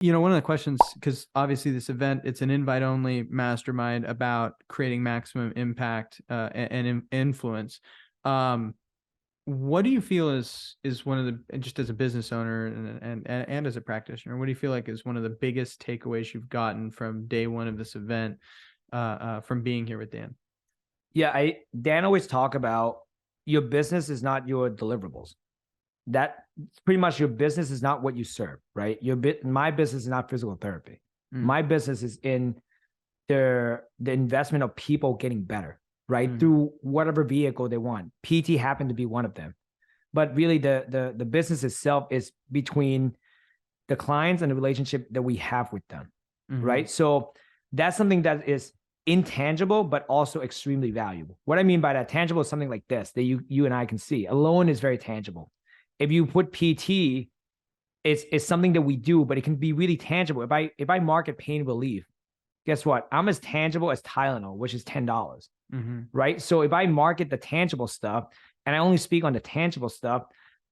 One of the questions, because obviously this event, it's an invite only mastermind about creating maximum impact and influence. Um, what do you feel is one of the, just as a business owner and as a practitioner, what do you feel like is one of the biggest takeaways you've gotten from day one of this event, from being here with Dan? Yeah, Dan always talk about your business is not your deliverables. That pretty much your business is not what you serve, right? My business is not physical therapy. My business is in the investment of people getting better, right? Through whatever vehicle they want. PT happened to be one of them. But really the business itself is between the clients and the relationship that we have with them, right? So that's something that is intangible, but also extremely valuable. What I mean by that, tangible is something like this that you and I can see. Alone is very tangible. If you put PT, it's something that we do, but it can be really tangible. If I market pain relief, guess what? I'm as tangible as Tylenol, which is $10, right? So if I market the tangible stuff and I only speak on the tangible stuff,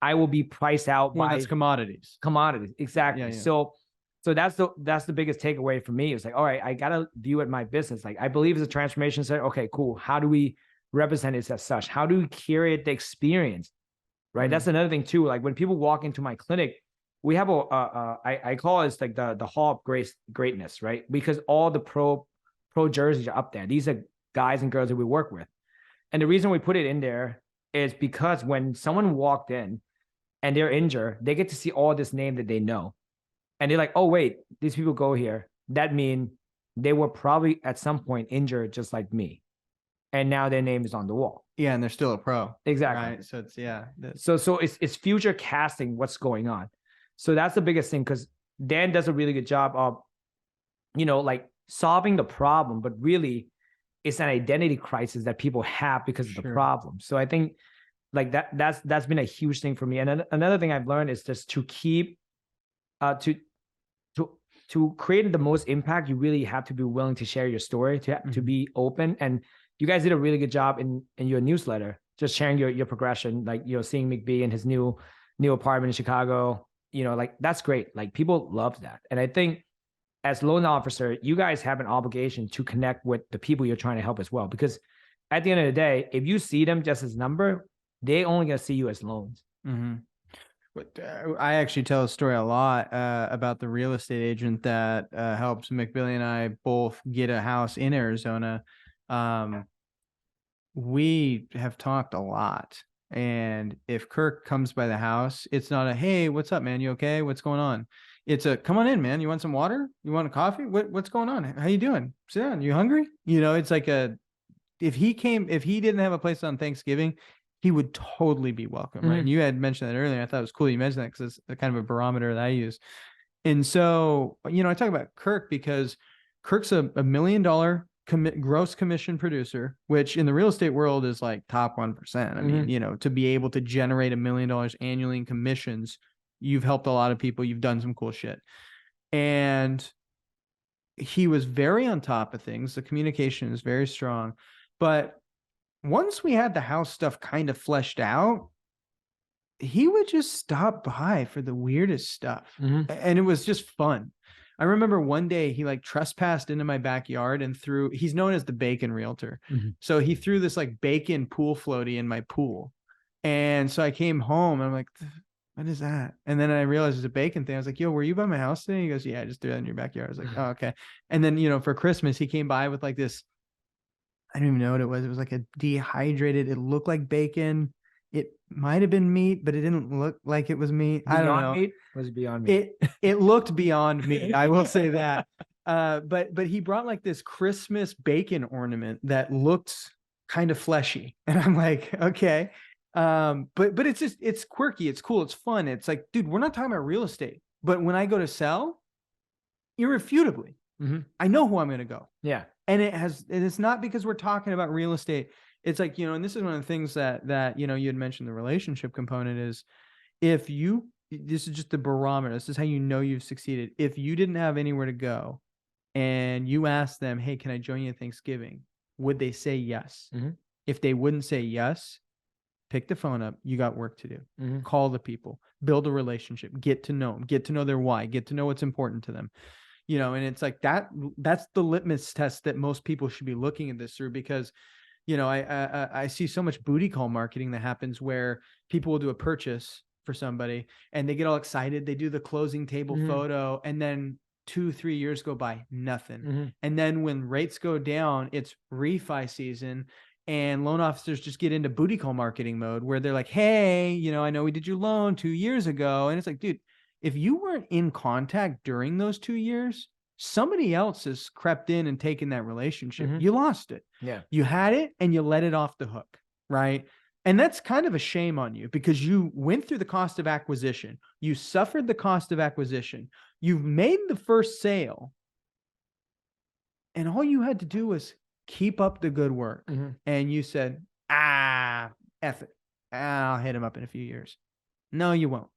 I will be priced out by that's commodities. Commodities, exactly. Yeah. So that's the biggest takeaway for me. It's like, all right, I gotta view it my business. Like I believe it's a transformation center. Okay, cool. How do we represent it as such? How do we curate the experience? Right. That's another thing too. Like when people walk into my clinic, we have I call it like the hall of greatness, right? Because all the pro jerseys are up there. These are guys and girls that we work with. And the reason we put it in there is because when someone walked in and they're injured, they get to see all this name that they know. And they're like, oh, wait, these people go here. That means they were probably at some point injured just like me. And now their name is on the wall. Yeah, and they're still a pro. Exactly. Right. So it's So it's future casting what's going on. So that's the biggest thing, because Dan does a really good job of, like solving the problem, but really it's an identity crisis that people have because of the problem. So I think like that's been a huge thing for me. And another thing I've learned is just to keep to create the most impact, you really have to be willing to share your story, to be open. And you guys did a really good job in your newsletter, just sharing your progression, like, seeing McBee in his new apartment in Chicago, like that's great. Like people love that. And I think as loan officer, you guys have an obligation to connect with the people you're trying to help as well. Because at the end of the day, if you see them just as number, they only gonna see you as loans. I actually tell a story a lot about the real estate agent that helped McBilly and I both get a house in Arizona. We have talked a lot. And if Kirk comes by the house, it's not a, hey, what's up, man? You okay? What's going on? It's a, come on in, man. You want some water? You want a coffee? What's going on? How you doing? Sit down. You hungry? It's like if he didn't have a place on Thanksgiving, he would totally be welcome, right? And you had mentioned that earlier. I thought it was cool you mentioned that, because it's kind of a barometer that I use. And so, I talk about Kirk because Kirk's a $1 million gross commission producer, which in the real estate world is like top 1%. I mean, to be able to generate $1 million annually in commissions, you've helped a lot of people. You've done some cool shit. And he was very on top of things. The communication is very strong. But once we had the house stuff kind of fleshed out, he would just stop by for the weirdest stuff. And it was just fun. I remember one day he like trespassed into my backyard and he's known as the bacon realtor. So he threw this like bacon pool floaty in my pool. And so I came home and I'm like, what is that? And then I realized it's a bacon thing. I was like, yo, were you by my house today? He goes, yeah, I just threw that in your backyard. I was like, oh, okay. And then, for Christmas, he came by with like this, I don't even know what it was. It was like a dehydrated, it looked like bacon. It might have been meat, but it didn't look like it was meat. I don't know. Meat? Was it beyond meat? It looked beyond meat. I will say that. But he brought like this Christmas bacon ornament that looked kind of fleshy. And I'm like, okay. But it's quirky. It's cool. It's fun. It's like, dude, we're not talking about real estate, but when I go to sell, irrefutably, I know who I'm going to go. Yeah. And it's not because we're talking about real estate. It's like, and this is one of the things that you had mentioned, the relationship component is, this is just the barometer. This is how you know you've succeeded. If you didn't have anywhere to go and you asked them, hey, can I join you at Thanksgiving? Would they say yes? If they wouldn't say yes, pick the phone up. You got work to do. Mhm. Call the people, build a relationship, get to know them, get to know their why, get to know what's important to them. And it's like that's the litmus test that most people should be looking at this through, because I see so much booty call marketing that happens where people will do a purchase for somebody and they get all excited. They do the closing table photo, and then 2-3 years go by, nothing. And then when rates go down, it's refi season, and loan officers just get into booty call marketing mode where they're like, hey, I know we did your loan 2 years ago. And it's like, dude, if you weren't in contact during those 2 years, somebody else has crept in and taken that relationship. You lost it. Yeah. You had it and you let it off the hook, right? And that's kind of a shame on you, because you went through the cost of acquisition. You suffered the cost of acquisition. You've made the first sale. And all you had to do was keep up the good work. And you said, F it. I'll hit him up in a few years. No, you won't.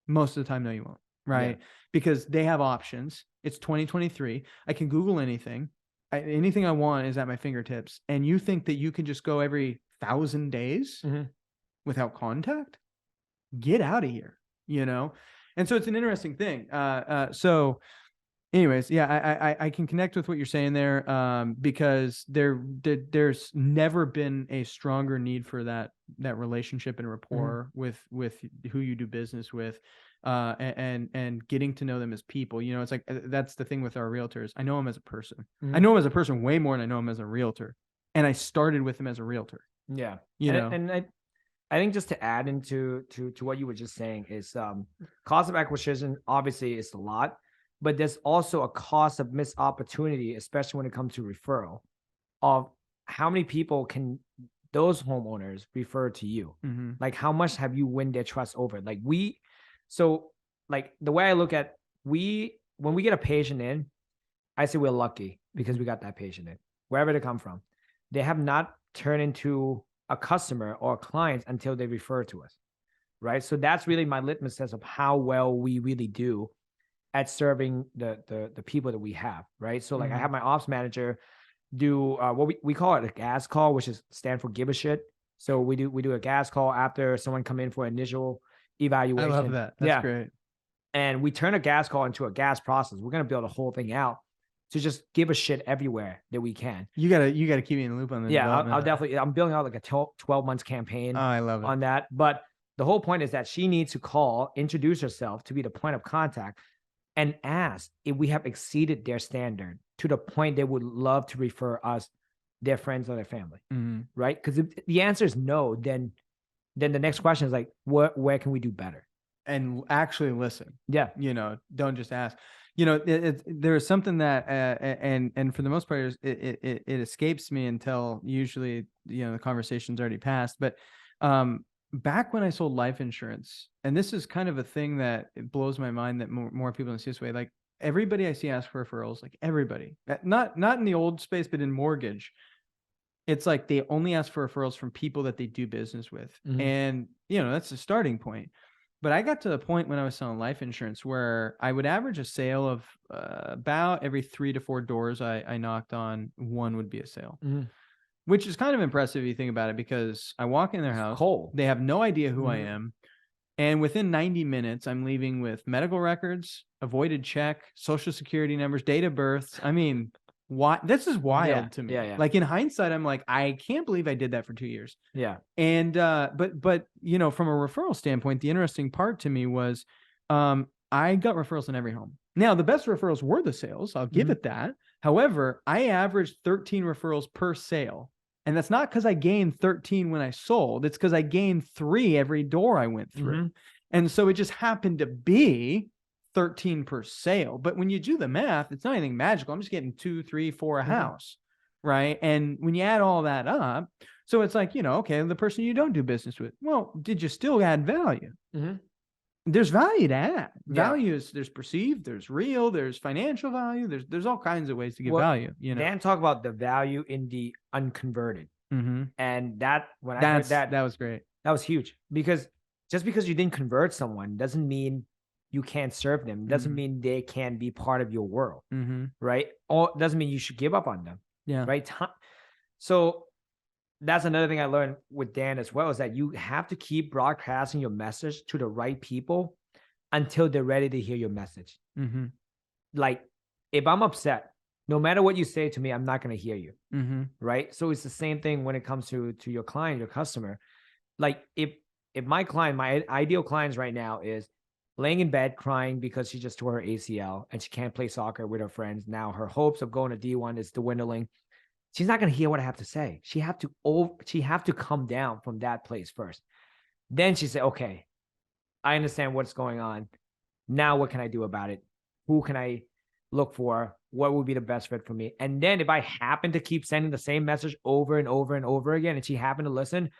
Most of the time, no, you won't. Right? Yeah. Because they have options. It's 2023. I can Google anything. Anything I want is at my fingertips. And you think that you can just go every 1,000 days without contact? Get out of here, And so it's an interesting thing. So anyways, yeah, I can connect with what you're saying there, because there's never been a stronger need for that relationship and rapport with who you do business with, and getting to know them as people. It's like, that's the thing with our realtors. I know them as a person. I know them as a person way more than I know them as a realtor, and I started with them as a realtor. Yeah, and I think just to add into to what you were just saying is, cost of acquisition obviously is a lot. But there's also a cost of missed opportunity, especially when it comes to referral, of how many people can those homeowners refer to you? Like, how much have you win their trust over? Like, the way I look at, when we get a patient in, I say we're lucky because we got that patient in, wherever they come from. They have not turned into a customer or a client until they refer to us, right? So that's really my litmus test of how well we really do at serving the people that we have, right? So like, I have my ops manager do what we call it a gas call, which is stand for give a shit. So we do a gas call after someone come in for initial evaluation. I love that. That's great. And we turn a gas call into a gas process. We're gonna build a whole thing out to just give a shit everywhere that we can. You gotta keep me in the loop on this. Yeah, I'll definitely. I'm building out like a 12 months campaign. Oh, I love it. On that. But the whole point is that she needs to call, introduce herself to be the point of contact, and ask if we have exceeded their standard to the point they would love to refer us, their friends or their family, right? Because if the answer is no, then the next question is like, where can we do better? And actually listen. Yeah. Don't just ask. There is something that, and for the most part, it escapes me until usually, the conversation's already passed. But back when I sold life insurance, and this is kind of a thing that it blows my mind that more people don't see this way. Like, everybody I see ask for referrals, like everybody, not in the old space, but in mortgage, it's like they only ask for referrals from people that they do business with. And, that's the starting point. But I got to the point when I was selling life insurance where I would average a sale of about every 3 to 4 doors I knocked on, one would be a sale. Which is kind of impressive if you think about it, because I walk in their house, they have no idea who I am. And within 90 minutes, I'm leaving with medical records, avoided check, social security numbers, date of births. I mean, this is wild to me. Yeah. Like, in hindsight, I'm like, I can't believe I did that for 2 years. Yeah. And, but, from a referral standpoint, the interesting part to me was, I got referrals in every home. Now, the best referrals were the sales. I'll give it that. However, I averaged 13 referrals per sale. And that's not because I gained 13 when I sold. It's because I gained 3 every door I went through. And so it just happened to be 13 per sale. But when you do the math, it's not anything magical. I'm just getting 2, 3, 4 a house, right? And when you add all that up, so it's like, okay, the person you don't do business with, well, did you still add value? There's value to add. Value is, there's perceived, there's real, there's financial value. There's all kinds of ways to get value. Dan talk about the value in the unconverted. And that, when I heard that was great. That was huge, because just because you didn't convert someone doesn't mean you can't serve them. Doesn't mean they can be part of your world, right? Or doesn't mean you should give up on them, right? So that's another thing I learned with Dan as well, is that you have to keep broadcasting your message to the right people until they're ready to hear your message. Mm-hmm. Like if I'm upset, no matter what you say to me, I'm not going to hear you. Mm-hmm. Right. So it's the same thing when it comes to your client, your customer. Like if my client, my ideal clients right now is laying in bed crying because she just tore her ACL and she can't play soccer with her friends. Now her hopes of going to D1 is dwindling. She's not going to hear what I have to say. She have to come down from that place first. Then she said, okay, I understand what's going on. Now what can I do about it? Who can I look for? What would be the best fit for me? And then if I happen to keep sending the same message over and over and over again, and she happened to listen,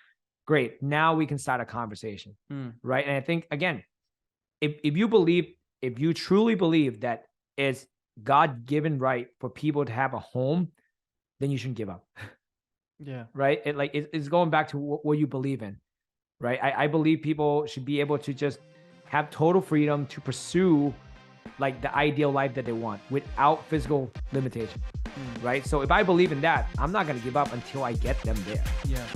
great. Now we can start a conversation. Right. And I think, again, if you truly believe that it's God-given right for people to have a home, then you shouldn't give up. Yeah. Right. It's going back to what you believe in. Right. I believe people should be able to just have total freedom to pursue like the ideal life that they want without physical limitation. Right. So if I believe in that, I'm not going to give up until I get them there. Yeah.